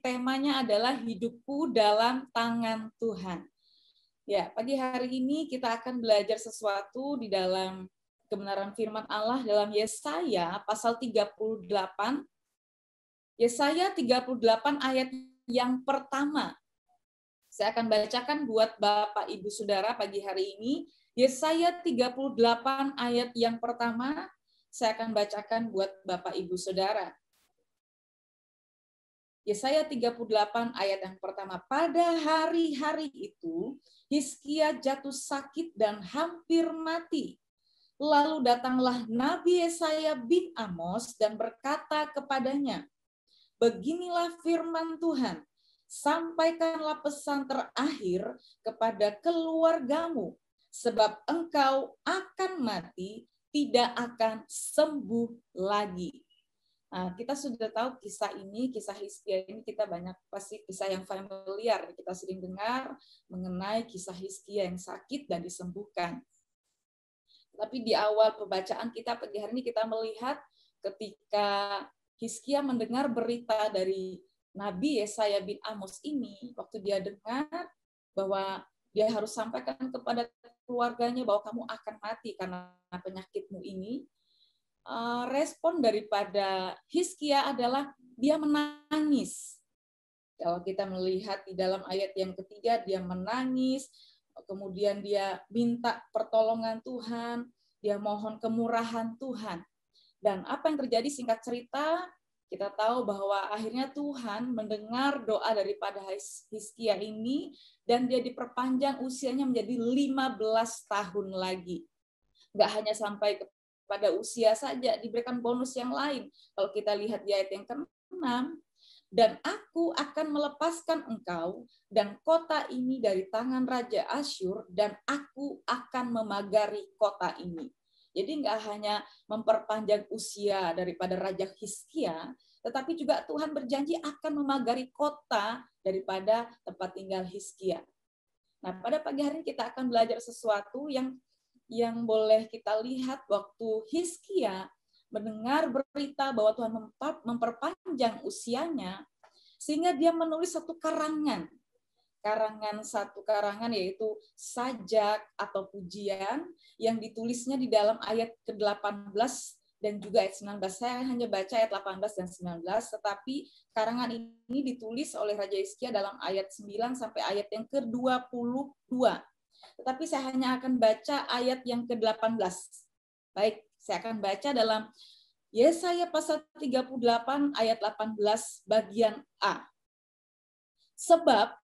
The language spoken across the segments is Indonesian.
temanya adalah hidupku dalam tangan Tuhan. Ya, pagi hari ini kita akan belajar sesuatu di dalam kebenaran firman Allah dalam Yesaya pasal 38. Yesaya 38 ayat yang pertama. Saya akan bacakan buat Bapak Ibu Saudara pagi hari ini. Yesaya 38 ayat yang pertama, saya akan bacakan buat Bapak Ibu Saudara. Yesaya 38 ayat yang pertama. Pada hari-hari itu, Hizkia jatuh sakit dan hampir mati. Lalu datanglah Nabi Yesaya bin Amos dan berkata kepadanya, beginilah firman Tuhan, sampaikanlah pesan terakhir kepada keluargamu, sebab engkau akan mati, tidak akan sembuh lagi. Nah, kita sudah tahu kisah ini, kisah Hizkia ini kita banyak pasti kisah yang familiar. Kita sering dengar mengenai kisah Hizkia yang sakit dan disembuhkan. Tapi di awal pembacaan kita pagi hari ini kita melihat ketika Hizkia mendengar berita dari Nabi Yesaya bin Amos ini, waktu dia dengar bahwa dia harus sampaikan kepada keluarganya bahwa kamu akan mati karena penyakitmu ini, respon daripada Hizkia adalah dia menangis. Kalau kita melihat di dalam ayat yang ketiga, dia menangis, kemudian dia minta pertolongan Tuhan, dia mohon kemurahan Tuhan. Dan apa yang terjadi singkat cerita, kita tahu bahwa akhirnya Tuhan mendengar doa daripada Hizkia ini dan dia diperpanjang usianya menjadi 15 tahun lagi. Nggak hanya sampai pada usia saja, diberikan bonus yang lain. Kalau kita lihat di ayat yang ke-6, dan aku akan melepaskan engkau dan kota ini dari tangan Raja Asyur dan aku akan memagari kota ini. Jadi nggak hanya memperpanjang usia daripada Raja Hizkia, tetapi juga Tuhan berjanji akan memagari kota daripada tempat tinggal Hizkia. Nah, pada pagi hari ini kita akan belajar sesuatu yang boleh kita lihat waktu Hizkia mendengar berita bahwa Tuhan memperpanjang usianya, sehingga dia menulis satu karangan. Satu karangan yaitu sajak atau pujian yang ditulisnya di dalam ayat ke-18 dan juga ayat 19. Saya hanya baca ayat 18 dan 19, tetapi karangan ini ditulis oleh Raja Hizkia dalam ayat 9 sampai ayat yang ke-22. Tetapi saya hanya akan baca ayat yang ke-18. Baik, saya akan baca dalam Yesaya pasal 38 ayat 18 bagian A. Sebab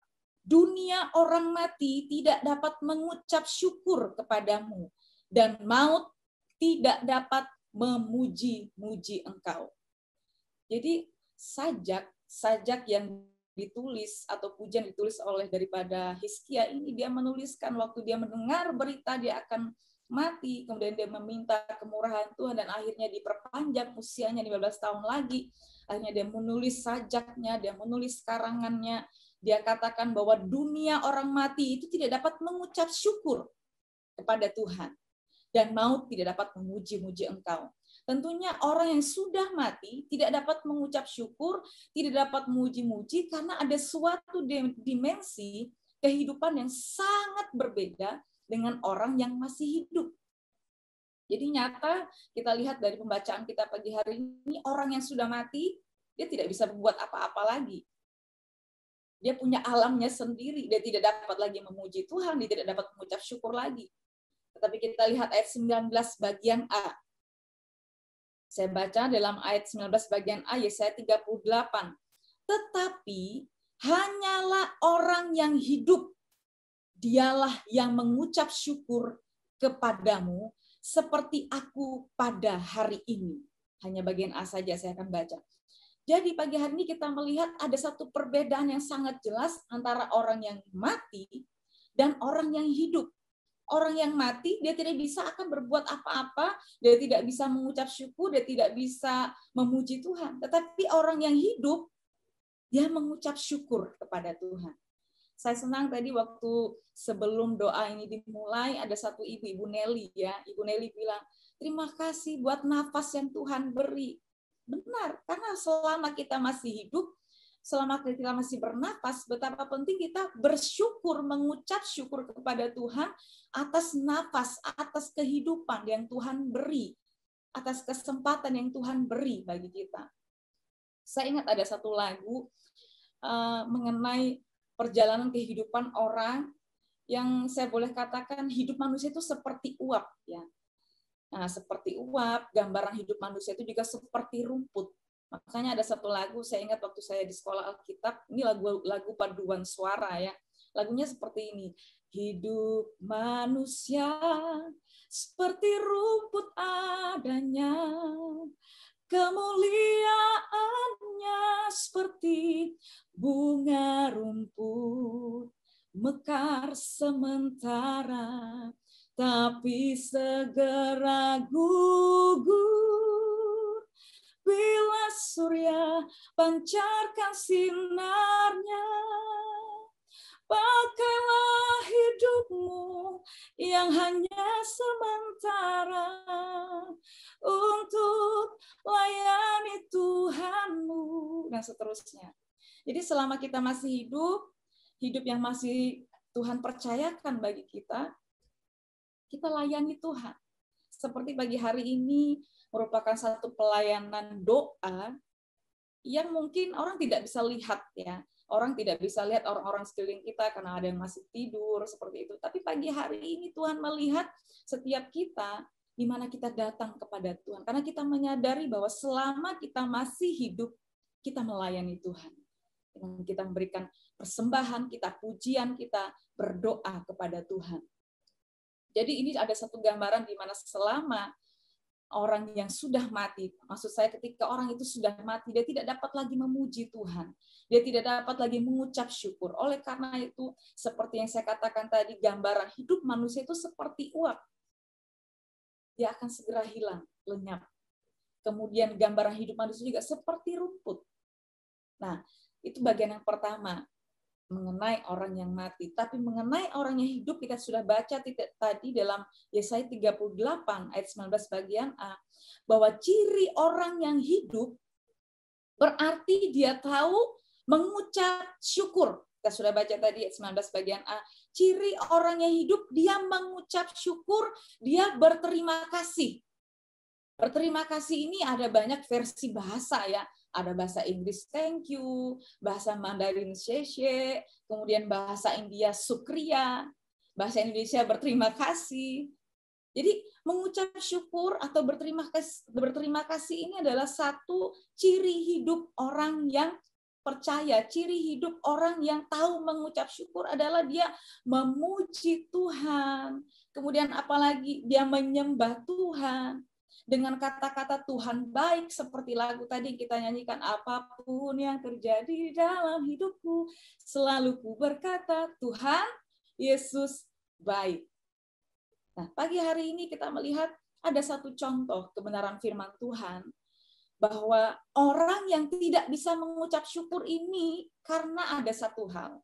dunia orang mati tidak dapat mengucap syukur kepadamu, dan maut tidak dapat memuji-muji engkau. Jadi sajak yang ditulis atau pujian ditulis oleh daripada Hizkia ini, dia menuliskan waktu dia mendengar berita dia akan mati, kemudian dia meminta kemurahan Tuhan dan akhirnya diperpanjang usianya 15 tahun lagi. Akhirnya dia menulis sajaknya, dia menulis karangannya. Dia katakan bahwa dunia orang mati itu tidak dapat mengucap syukur kepada Tuhan. Dan maut tidak dapat memuji-muji engkau. Tentunya orang yang sudah mati tidak dapat mengucap syukur, tidak dapat memuji-muji karena ada suatu dimensi kehidupan yang sangat berbeda dengan orang yang masih hidup. Jadi nyata kita lihat dari pembacaan kita pagi hari ini, orang yang sudah mati, dia tidak bisa berbuat apa-apa lagi. Dia punya alamnya sendiri, dia tidak dapat lagi memuji Tuhan, dia tidak dapat mengucap syukur lagi. Tetapi kita lihat ayat 19 bagian A. Saya baca dalam ayat 19 bagian A, Yesaya 38. Tetapi hanyalah orang yang hidup, dialah yang mengucap syukur kepadamu, seperti aku pada hari ini. Hanya bagian A saja saya akan baca. Jadi pagi hari ini kita melihat ada satu perbedaan yang sangat jelas antara orang yang mati dan orang yang hidup. Orang yang mati, dia tidak bisa akan berbuat apa-apa, dia tidak bisa mengucap syukur, dia tidak bisa memuji Tuhan. Tetapi orang yang hidup, dia mengucap syukur kepada Tuhan. Saya senang tadi waktu sebelum doa ini dimulai, ada satu ibu Nelly ya. Ibu Nelly bilang, terima kasih buat nafas yang Tuhan beri. Benar, karena selama kita masih hidup, selama kita masih bernapas, betapa penting kita bersyukur, mengucap syukur kepada Tuhan atas napas, atas kehidupan yang Tuhan beri, atas kesempatan yang Tuhan beri bagi kita. Saya ingat ada satu lagu mengenai perjalanan kehidupan orang yang saya boleh katakan hidup manusia itu seperti uap, ya. Nah, seperti uap, gambaran hidup manusia itu juga seperti rumput. Makanya ada satu lagu, saya ingat waktu saya di sekolah Alkitab, ini lagu paduan suara ya. Lagunya seperti ini. Hidup manusia seperti rumput adanya, kemuliaannya seperti bunga rumput, mekar sementara, tapi segera gugur bila surya pancarkan sinarnya. Pakailah hidupmu yang hanya sementara untuk layani Tuhanmu, dan seterusnya. Jadi selama kita masih hidup yang masih Tuhan percayakan bagi kita layani Tuhan. Seperti pagi hari ini merupakan satu pelayanan doa yang mungkin orang tidak bisa lihat ya. Orang tidak bisa lihat orang-orang sekeliling kita karena ada yang masih tidur seperti itu. Tapi pagi hari ini Tuhan melihat setiap kita di mana kita datang kepada Tuhan. Karena kita menyadari bahwa selama kita masih hidup, kita melayani Tuhan. Kita memberikan persembahan, kita pujian, kita berdoa kepada Tuhan. Jadi ini ada satu gambaran di mana selama orang yang sudah mati, maksud saya ketika orang itu sudah mati, dia tidak dapat lagi memuji Tuhan. Dia tidak dapat lagi mengucap syukur. Oleh karena itu, seperti yang saya katakan tadi, gambaran hidup manusia itu seperti uap. Dia akan segera hilang, lenyap. Kemudian gambaran hidup manusia juga seperti rumput. Nah, itu bagian yang pertama, mengenai orang yang mati. Tapi mengenai orang yang hidup, kita sudah baca tadi dalam Yesaya 38 ayat 19 bagian A, bahwa ciri orang yang hidup berarti dia tahu mengucap syukur. Kita sudah baca tadi ayat 19 bagian A. Ciri orang yang hidup, dia mengucap syukur, dia berterima kasih. Berterima kasih ini ada banyak versi bahasa ya. Ada bahasa Inggris thank you, bahasa Mandarin xie, kemudian bahasa India sukriya, bahasa Indonesia berterima kasih. Jadi mengucap syukur atau berterima kasih ini adalah satu ciri hidup orang yang percaya, ciri hidup orang yang tahu mengucap syukur adalah dia memuji Tuhan. Kemudian apalagi dia menyembah Tuhan. Dengan kata-kata Tuhan baik, seperti lagu tadi kita nyanyikan, apapun yang terjadi dalam hidupku, selalu ku berkata, Tuhan Yesus baik. Nah, pagi hari ini kita melihat ada satu contoh kebenaran firman Tuhan, bahwa orang yang tidak bisa mengucap syukur ini karena ada satu hal.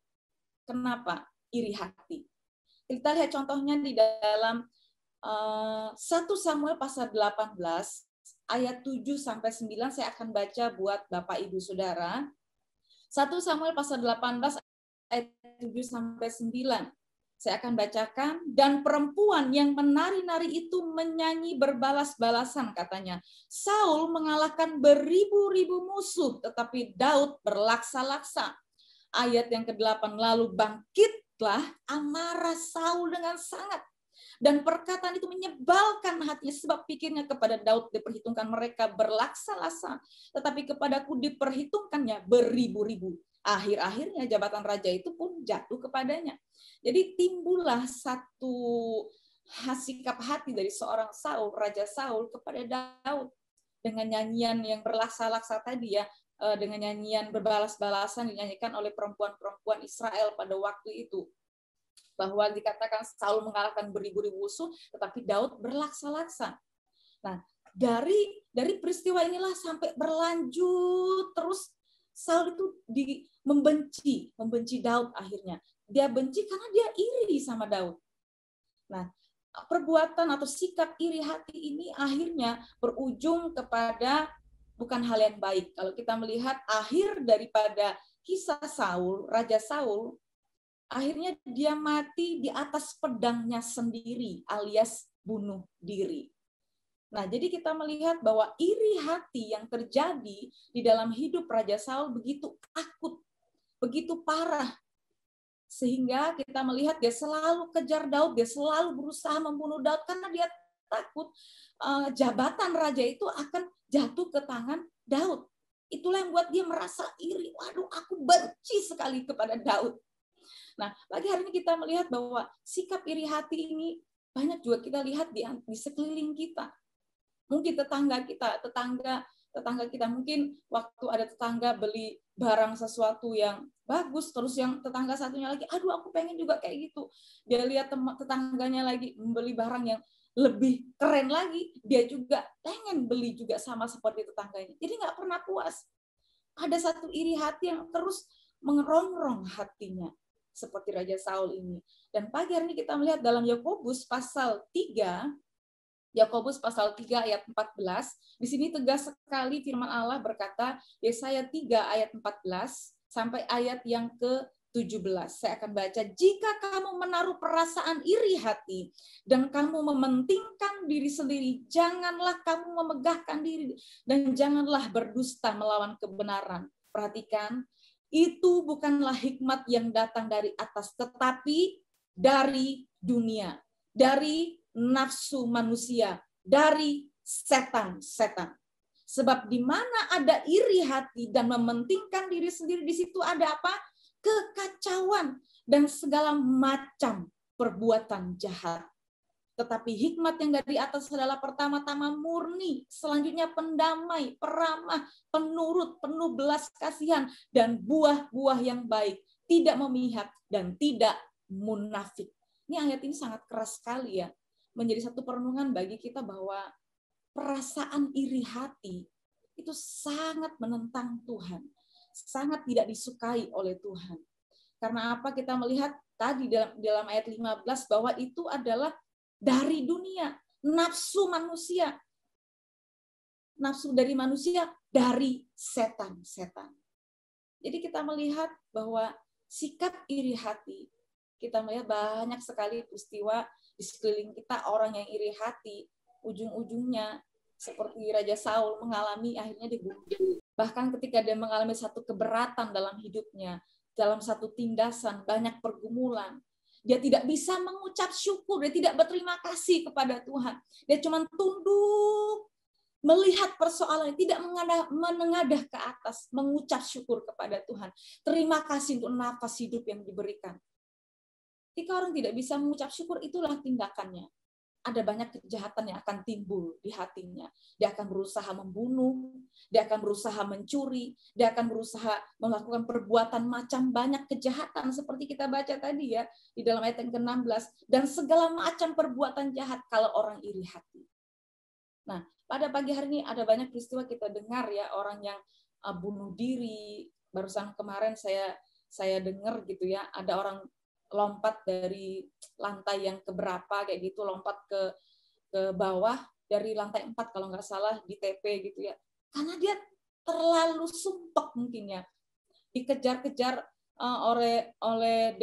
Kenapa? Iri hati. Kita lihat contohnya di dalam 1 Samuel pasal 18 ayat 7-9 saya akan baca buat Bapak Ibu Saudara. 1 Samuel pasal 18 ayat 7-9. Saya akan bacakan. Dan perempuan yang menari-nari itu menyanyi berbalas-balasan katanya. Saul mengalahkan beribu-ribu musuh, tetapi Daud berlaksa-laksa. Ayat yang ke-8, lalu bangkitlah amarah Saul dengan sangat. Dan perkataan itu menyebalkan hatinya sebab pikirnya kepada Daud diperhitungkan mereka berlaksa-laksa, tetapi kepadaku diperhitungkannya beribu-ribu. Akhir-akhirnya jabatan raja itu pun jatuh kepadanya. Jadi timbullah satu sikap hati dari seorang Saul, Raja Saul kepada Daud dengan nyanyian yang berlaksa-laksa tadi ya, dengan nyanyian berbalas-balasan dinyanyikan oleh perempuan-perempuan Israel pada waktu itu. Bahwa dikatakan Saul mengalahkan beribu-ribu musuh, tetapi Daud berlaksa-laksa. Nah, dari peristiwa inilah sampai berlanjut terus Saul itu membenci Daud akhirnya. Dia benci karena dia iri sama Daud. Nah, perbuatan atau sikap iri hati ini akhirnya berujung kepada bukan hal yang baik. Kalau kita melihat akhir daripada kisah Saul, Raja Saul, akhirnya dia mati di atas pedangnya sendiri, alias bunuh diri. Nah, jadi kita melihat bahwa iri hati yang terjadi di dalam hidup Raja Saul begitu akut, begitu parah. Sehingga kita melihat dia selalu kejar Daud, dia selalu berusaha membunuh Daud karena dia takut jabatan raja itu akan jatuh ke tangan Daud. Itulah yang buat dia merasa iri. Waduh, aku benci sekali kepada Daud. Nah, pagi hari ini kita melihat bahwa sikap iri hati ini banyak juga kita lihat di sekeliling kita. Mungkin tetangga kita mungkin waktu ada tetangga beli barang sesuatu yang bagus, terus yang tetangga satunya lagi, aduh aku pengen juga kayak gitu. Dia lihat tetangganya lagi membeli barang yang lebih keren lagi, dia juga pengen beli juga sama seperti tetangganya. Jadi nggak pernah puas. Ada satu iri hati yang terus mengerongrong hatinya, seperti Raja Saul ini. Dan pagi hari ini kita melihat dalam Yakobus pasal 3, Yakobus pasal 3 ayat 14, di sini tegas sekali firman Allah berkata, Yesaya 3 ayat 14 sampai ayat yang ke-17. Saya akan baca, jika kamu menaruh perasaan iri hati dan kamu mementingkan diri sendiri, janganlah kamu memegahkan diri dan janganlah berdusta melawan kebenaran. Perhatikan, itu bukanlah hikmat yang datang dari atas, tetapi dari dunia, dari nafsu manusia, dari setan-setan. Sebab di mana ada iri hati dan mementingkan diri sendiri, di situ ada apa? Kekacauan dan segala macam perbuatan jahat. Tetapi hikmat yang dari atas adalah pertama-tama murni, selanjutnya pendamai, peramah, penurut, penuh belas kasihan, dan buah-buah yang baik, tidak memihak dan tidak munafik. Ini ayat ini sangat keras sekali ya. Menjadi satu perenungan bagi kita bahwa perasaan iri hati itu sangat menentang Tuhan, sangat tidak disukai oleh Tuhan. Karena apa? Kita melihat tadi dalam ayat 15 bahwa itu adalah dari dunia, nafsu manusia. Nafsu dari manusia dari setan-setan. Jadi kita melihat bahwa sikap iri hati, kita melihat banyak sekali peristiwa di sekeliling kita, orang yang iri hati, ujung-ujungnya seperti Raja Saul mengalami akhirnya dibunuh. Bahkan ketika dia mengalami satu keberatan dalam hidupnya, dalam satu tindasan, banyak pergumulan, dia tidak bisa mengucap syukur, dia tidak berterima kasih kepada Tuhan. Dia cuma tunduk, melihat persoalan, tidak menengadah ke atas, mengucap syukur kepada Tuhan. Terima kasih untuk nafas hidup yang diberikan. Ketika orang tidak bisa mengucap syukur, itulah tindakannya. Ada banyak kejahatan yang akan timbul di hatinya. Dia akan berusaha membunuh, dia akan berusaha mencuri, dia akan berusaha melakukan perbuatan macam banyak kejahatan seperti kita baca tadi ya di dalam ayat yang ke-16, dan segala macam perbuatan jahat kalau orang iri hati. Nah, pada pagi hari ini ada banyak peristiwa kita dengar ya, orang yang bunuh diri. Barusan kemarin saya dengar gitu ya, ada orang lompat dari lantai yang keberapa kayak gitu, lompat ke bawah dari lantai 4 kalau nggak salah di TP gitu ya. Karena dia terlalu sumpek mungkin ya. Dikejar-kejar oleh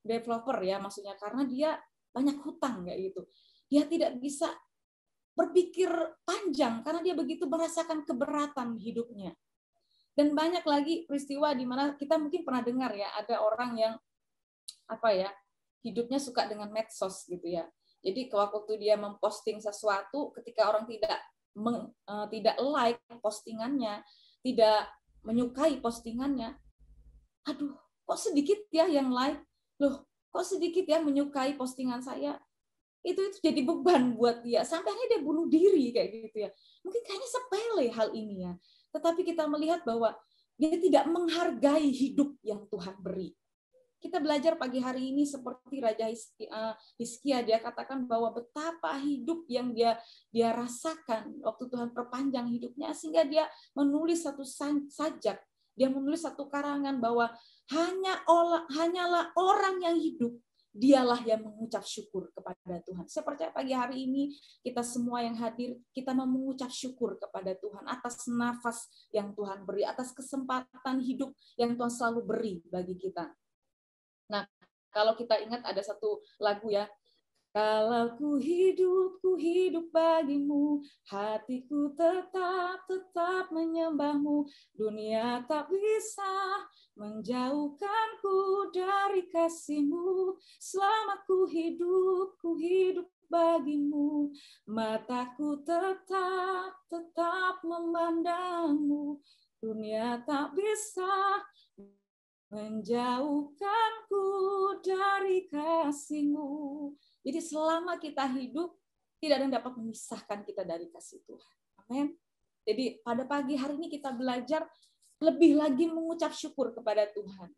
developer ya maksudnya, karena dia banyak hutang kayak gitu. Dia tidak bisa berpikir panjang karena dia begitu merasakan keberatan hidupnya. Dan banyak lagi peristiwa di mana kita mungkin pernah dengar ya, ada orang yang hidupnya suka dengan medsos gitu ya. Jadi waktu dia memposting sesuatu, ketika orang tidak like postingannya, tidak menyukai postingannya, aduh, kok sedikit ya yang like, loh, kok sedikit ya menyukai postingan saya, itu jadi beban buat dia, sampai akhirnya dia bunuh diri kayak gitu ya. Mungkin kayaknya sepele hal ini ya, tetapi kita melihat bahwa dia tidak menghargai hidup yang Tuhan beri. Kita belajar pagi hari ini seperti Raja Hizkia, dia katakan bahwa betapa hidup yang dia rasakan waktu Tuhan perpanjang hidupnya, sehingga dia menulis satu sajak, dia menulis satu karangan bahwa hanyalah orang yang hidup dialah yang mengucap syukur kepada Tuhan. Saya percaya pagi hari ini kita semua yang hadir, kita mau mengucap syukur kepada Tuhan atas nafas yang Tuhan beri, atas kesempatan hidup yang Tuhan selalu beri bagi kita. Nah, kalau kita ingat ada satu lagu ya, kalau ku hidup bagimu, hatiku tetap menyembahmu, dunia tak bisa menjauhkanku dari kasihmu, selama ku hidup bagimu, mataku tetap memandangmu, dunia tak bisa menjauhkanku dari kasih-Mu. Jadi selama kita hidup, tidak ada yang dapat memisahkan kita dari kasih Tuhan. Amin. Jadi pada pagi hari ini kita belajar lebih lagi mengucap syukur kepada Tuhan.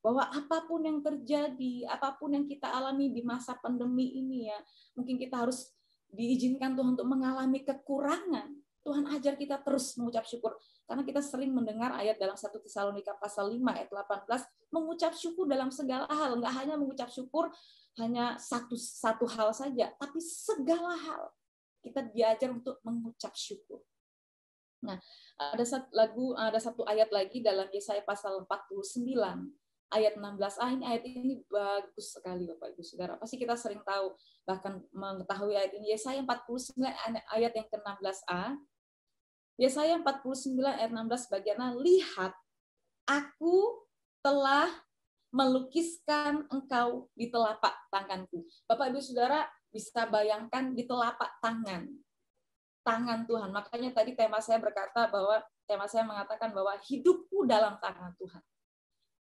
Bahwa apapun yang terjadi, apapun yang kita alami di masa pandemi ini ya, mungkin kita harus diizinkan Tuhan untuk mengalami kekurangan. Tuhan ajar kita terus mengucap syukur. Karena kita sering mendengar ayat dalam 1 Tesalonika pasal 5 ayat 18, mengucap syukur dalam segala hal. Enggak hanya mengucap syukur hanya satu hal saja, tapi segala hal. Kita diajar untuk mengucap syukur. Nah, ada satu ayat lagi dalam Yesaya pasal 49 ayat 16a. Ayat ini bagus sekali Bapak Ibu Saudara. Pasti kita sering tahu, bahkan mengetahui ayat ini. Yesaya 49 ayat yang ke-16a. Yesaya 49 ayat 16 bagiannya, lihat, aku telah melukiskan engkau di telapak tanganku. Bapak Ibu Saudara bisa bayangkan di telapak tangan Tuhan. Makanya tadi tema saya mengatakan bahwa hidupku dalam tangan Tuhan.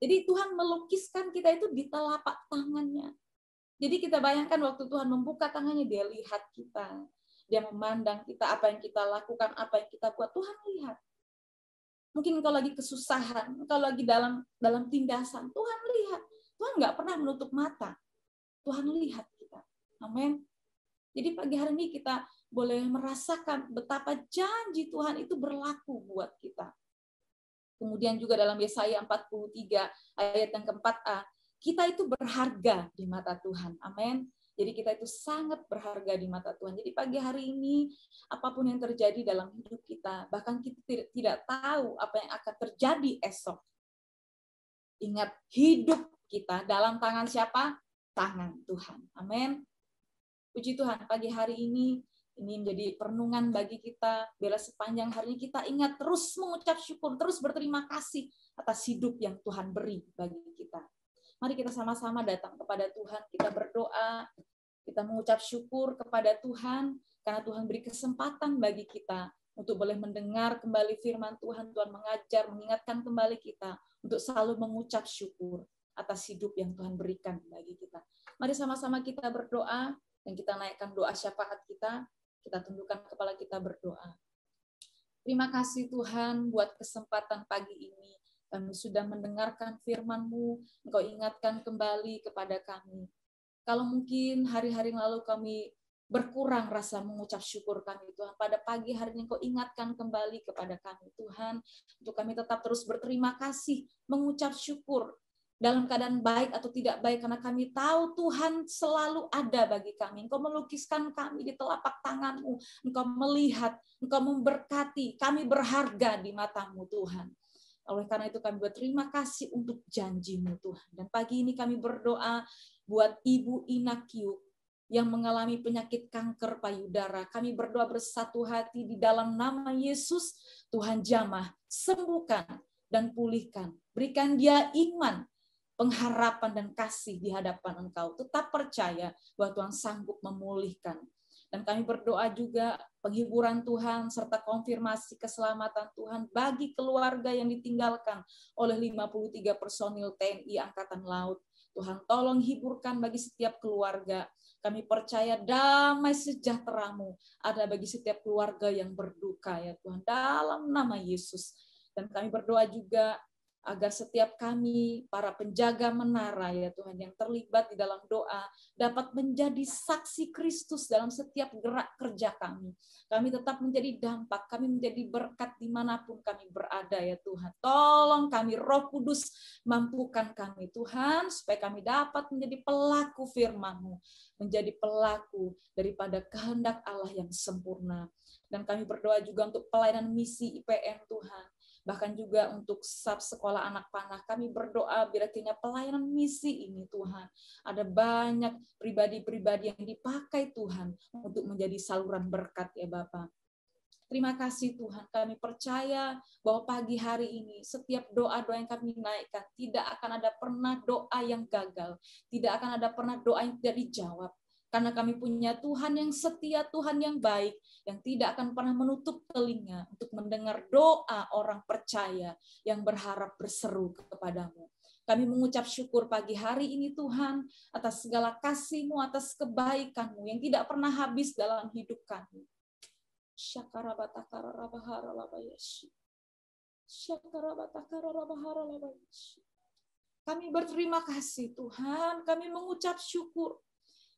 Jadi Tuhan melukiskan kita itu di telapak tangannya. Jadi kita bayangkan waktu Tuhan membuka tangannya, dia lihat kita. Dia memandang kita, apa yang kita lakukan, apa yang kita buat, Tuhan lihat. Mungkin kalau lagi kesusahan, kalau lagi dalam tindasan, Tuhan lihat. Tuhan nggak pernah menutup mata. Tuhan lihat kita. Amin. Jadi pagi hari ini kita boleh merasakan betapa janji Tuhan itu berlaku buat kita. Kemudian juga dalam Yesaya 43 ayat yang ke-4a, kita itu berharga di mata Tuhan. Amin. Jadi kita itu sangat berharga di mata Tuhan. Jadi pagi hari ini, apapun yang terjadi dalam hidup kita, bahkan kita tidak tahu apa yang akan terjadi esok. Ingat, hidup kita dalam tangan siapa? Tangan Tuhan. Amin. Puji Tuhan, pagi hari ini menjadi perenungan bagi kita. Bila sepanjang harinya kita ingat terus mengucap syukur, terus berterima kasih atas hidup yang Tuhan beri bagi kita. Mari kita sama-sama datang kepada Tuhan, kita berdoa, kita mengucap syukur kepada Tuhan, karena Tuhan beri kesempatan bagi kita untuk boleh mendengar kembali firman Tuhan. Tuhan mengajar, mengingatkan kembali kita untuk selalu mengucap syukur atas hidup yang Tuhan berikan bagi kita. Mari sama-sama kita berdoa, dan kita naikkan doa syafaat kita tundukkan kepala kita berdoa. Terima kasih Tuhan buat kesempatan pagi ini. Kami sudah mendengarkan firman-Mu, Engkau ingatkan kembali kepada kami. Kalau mungkin hari-hari lalu kami berkurang rasa mengucap syukur kami, Tuhan, pada pagi hari ini Engkau ingatkan kembali kepada kami, Tuhan, untuk kami tetap terus berterima kasih, mengucap syukur, dalam keadaan baik atau tidak baik, karena kami tahu Tuhan selalu ada bagi kami. Engkau melukiskan kami di telapak tangan-Mu, Engkau melihat, Engkau memberkati, kami berharga di mata-Mu, Tuhan. Oleh karena itu kami berterima kasih untuk janji-Mu, Tuhan. Dan pagi ini kami berdoa buat Ibu Inakiu yang mengalami penyakit kanker payudara. Kami berdoa bersatu hati di dalam nama Yesus. Tuhan jamah, sembuhkan dan pulihkan. Berikan dia iman, pengharapan dan kasih di hadapan Engkau. Tetap percaya bahwa Tuhan sanggup memulihkan. Dan kami berdoa juga penghiburan Tuhan serta konfirmasi keselamatan Tuhan bagi keluarga yang ditinggalkan oleh 53 personil TNI Angkatan Laut. Tuhan tolong hiburkan bagi setiap keluarga. Kami percaya damai sejahtera-Mu ada bagi setiap keluarga yang berduka ya Tuhan, dalam nama Yesus. Dan kami berdoa juga agar setiap kami, para penjaga menara ya Tuhan, yang terlibat di dalam doa, dapat menjadi saksi Kristus dalam setiap gerak kerja kami. Kami tetap menjadi dampak, kami menjadi berkat dimanapun kami berada ya Tuhan. Tolong kami, Roh Kudus, mampukan kami Tuhan, supaya kami dapat menjadi pelaku firman-Mu, menjadi pelaku daripada kehendak Allah yang sempurna. Dan kami berdoa juga untuk pelayanan misi IPN Tuhan. Bahkan juga untuk sekolah anak panah, kami berdoa biar kiranya pelayanan misi ini Tuhan, ada banyak pribadi-pribadi yang dipakai Tuhan untuk menjadi saluran berkat ya Bapak. Terima kasih Tuhan, kami percaya bahwa pagi hari ini setiap doa-doa yang kami naikkan, tidak akan ada pernah doa yang gagal, tidak akan ada pernah doa yang tidak dijawab. Karena kami punya Tuhan yang setia, Tuhan yang baik, yang tidak akan pernah menutup telinga untuk mendengar doa orang percaya yang berharap berseru kepadamu. Kami mengucap syukur pagi hari ini Tuhan, atas segala kasih-Mu, atas kebaikan-Mu yang tidak pernah habis dalam hidup kami. Kami berterima kasih Tuhan, kami mengucap syukur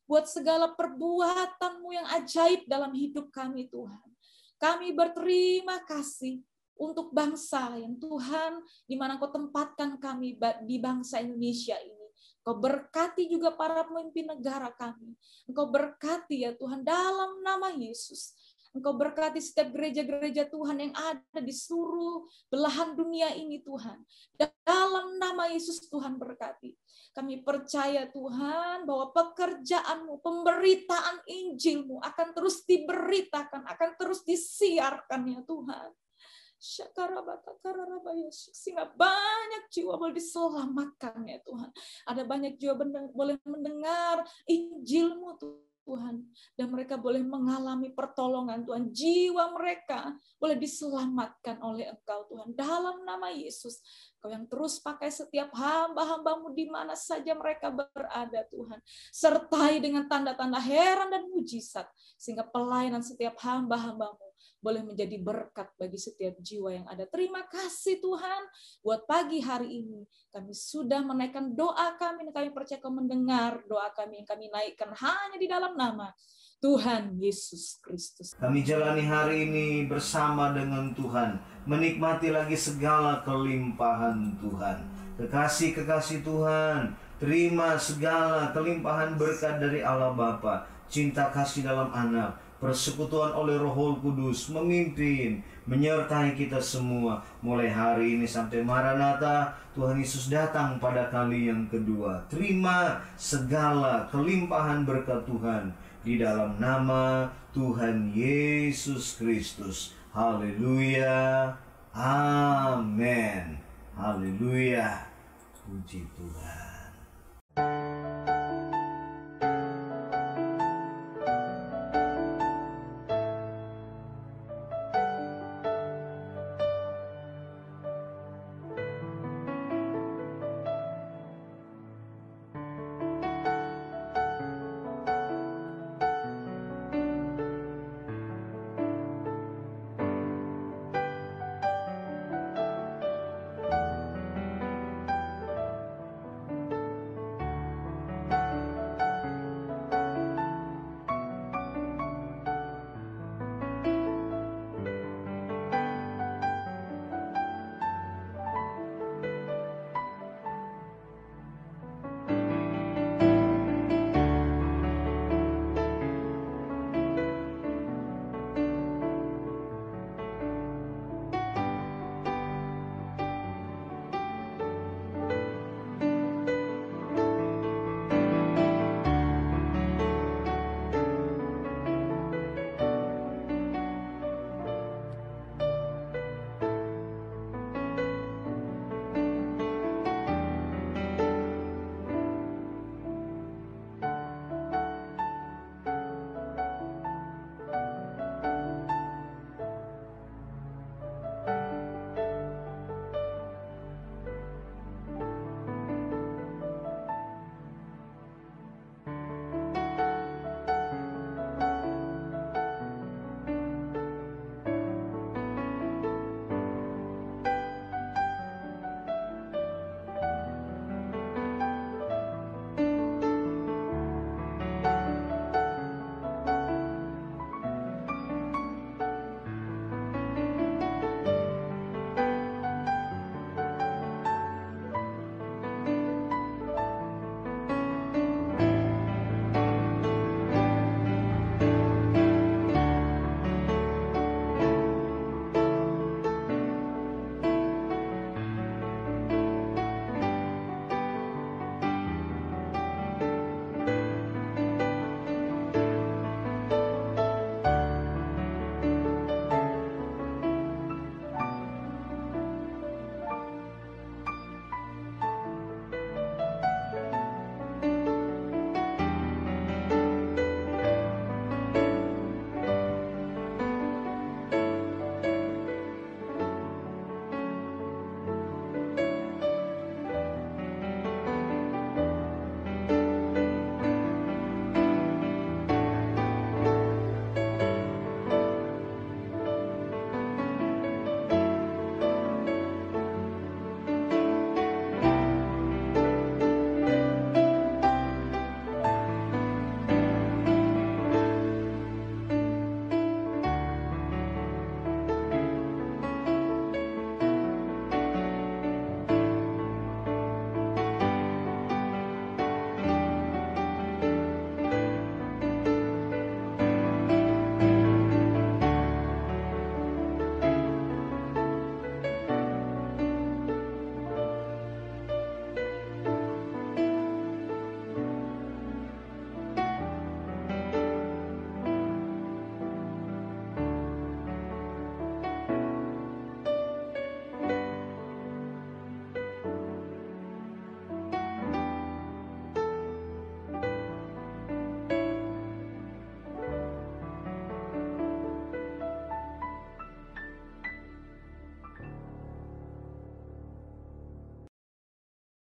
buat segala perbuatan-Mu yang ajaib dalam hidup kami Tuhan. Kami berterima kasih untuk bangsa yang Tuhan, di mana Kau tempatkan kami di bangsa Indonesia ini. Kau berkati juga para pemimpin negara kami. Engkau berkati ya Tuhan dalam nama Yesus. Engkau berkati setiap gereja-gereja Tuhan yang ada di seluruh belahan dunia ini Tuhan. Dalam nama Yesus Tuhan berkati. Kami percaya Tuhan bahwa pekerjaan-Mu, pemberitaan Injil-Mu akan terus diberitakan, akan terus disiarkan ya Tuhan. Sehingga banyak jiwa boleh diselamatkan ya Tuhan. Ada banyak jiwa boleh mendengar Injil-Mu Tuhan. Dan mereka boleh mengalami pertolongan Tuhan. Jiwa mereka boleh diselamatkan oleh Engkau Tuhan. Dalam nama Yesus. Kau yang terus pakai setiap hamba-hamba-Mu di mana saja mereka berada Tuhan. Sertai dengan tanda-tanda heran dan mujizat. Sehingga pelayanan setiap hamba-hamba-Mu boleh menjadi berkat bagi setiap jiwa yang ada. Terima kasih Tuhan buat pagi hari ini. Kami sudah menaikkan doa kami, dan kami percaya Kau mendengar doa kami yang kami naikkan hanya di dalam nama Tuhan Yesus Kristus. Kami jalani hari ini bersama dengan Tuhan, menikmati lagi segala kelimpahan Tuhan. Kekasih-kekasih Tuhan, terima segala kelimpahan berkat dari Allah Bapa, cinta kasih dalam Anak, persekutuan oleh Roh Kudus, memimpin, menyertai kita semua. Mulai hari ini sampai Maranatha, Tuhan Yesus datang pada kali yang kedua. Terima segala kelimpahan berkat Tuhan di dalam nama Tuhan Yesus Kristus. Haleluya. Amin. Haleluya. Puji Tuhan.